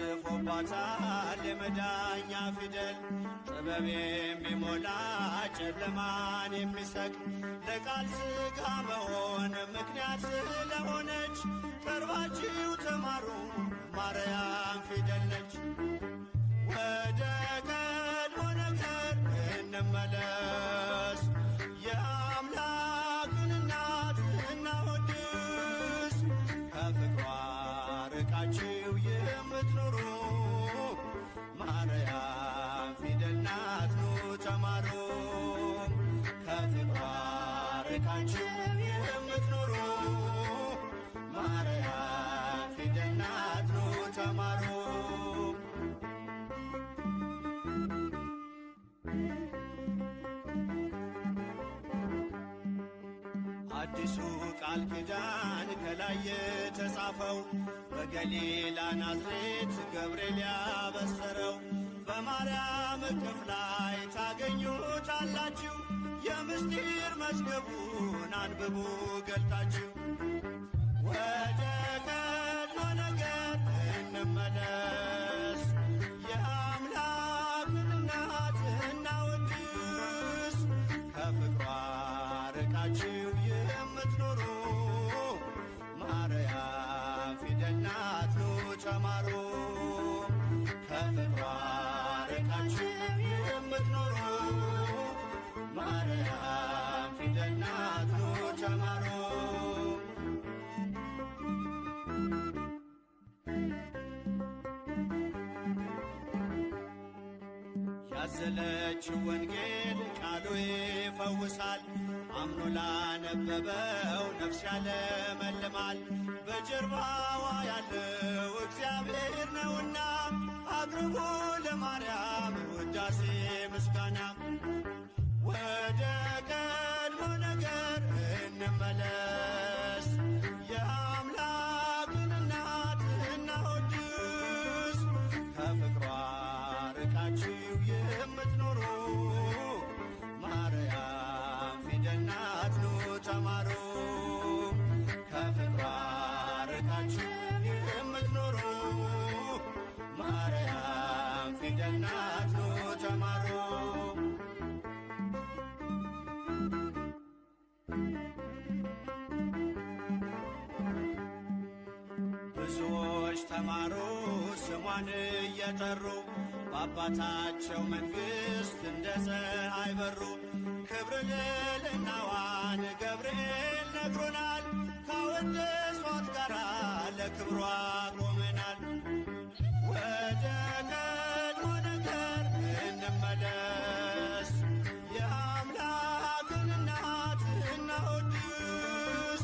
ተጽፎባታል የመዳኛ ፊደል ጥበብ የሚሞላ ጨለማን የሚሰቅ ለቃል ሥጋ መሆን ምክንያት ስለሆነች ቀርባችሁ ተማሩ ማርያም ፊደል ነች። ወደ ቀድሞ ነገር እንመለስ የአምላክን እናት እናወድስ ከፍቅሯ ርቃችሁ የምትኖሩ ማርያም ፊደል ናት ኑ ተማሩ። ከፍቅሯ ርቃችሁ የምትኖሩ ማርያም ፊደል ናት ኑ ተማሩ። አዲሱ ቃል ኪዳን ከላይ የተጻፈው በገሊላ ናዝሬት ገብርኤል ያበሰረው በማርያም እቅፍ ላይ ታገኙታላችሁ። የምስጢር መዝገቡን አንብቡ ገልጣችሁ ወደ ቀድሞ ነገር እንመለስ የአምላክን እናት እናወድስ ከፍቅሯ ርቃችሁ የምትኖሩ ማርያም ፊደል ናት ኑ ተማሩ። ከፍቅሯ ርቃችሁ የምትኖሩ ማርያም ፊደል ናት ኑ ተማሩ። ያዘለችው ወንጌል ቃሉ ይፈውሳል አምኖ ላነበበው ነፍስ ያለመልማል። በጀርባዋ ያለው እግዚአብሔር ነውና አቅርቡ ለማርያም ውዳሴ ምስጋና። ወደ ቀድሞ ነገር እንመለስ የአምላክን እናት እናወድስ ከፍቅሯ ርቃችሁ የምትኖሩ ማርያም ፊደል ናት ኑ ተማሩ። ከፍቅሯ ርቃችሁ የምትኖሩ ማርያም ፊደል ናት ኑ ተማሩ። ብዙዎች ተማሩ ስሟን እየጠሩ በአባታቸው መንግሥት እንደ ፀሐይ በሩ። ክብር ልዕልናዋን ገብርኤል ነግሮናል ካወደሷት ጋራ ለክብሯ ቆመናል። ወደ ቀድሞ ነገር እንመለስ የአምላክን እናት እናወድስ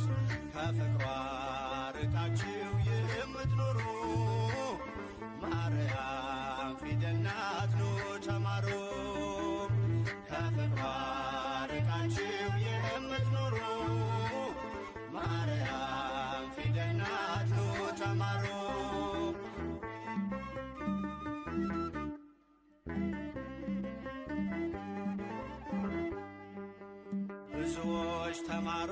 ከፍቅሯ ርቃችሁ የምትኖሩ ማርያም ፊደል ናት ኑ ተማሩ። ከፍቅሯ ርቃችሁ የምትኖሩ ማርያም ፊደል ናት ኑ ተማሩ። ብዙዎች ተማሩ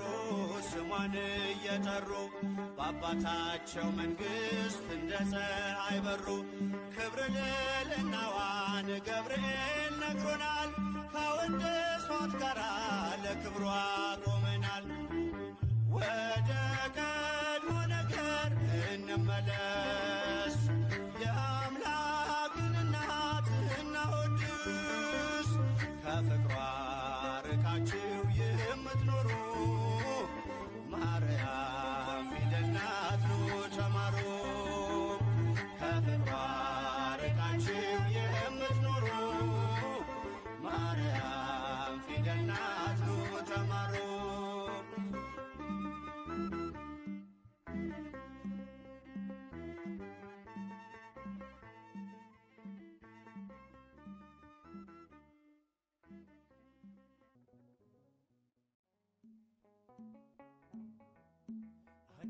ስሟን እየጠሩ በአባታቸው መንግሥት እንደ ፀሐይ በሩ። ክብር ልዕልናዋን ገብርኤል ነግሮናል ካወደሷት ጋራ ለክብሯ ቆመናል። ወደ ቀድሞ ነገር እንመለስ የአምላክን እናት እናወድስ ከፍቅሯ ርቃችሁ የምትኖሩ ማርያም ፊደል ናት ኑ ተማሩ። ከፍቅሯ ርቃችሁ የምትኖሩ ማርያም ፊደል ናት ኑ ተማሩ።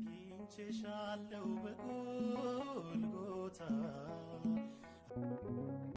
አግኝቼሻለሁ በጎልጎታ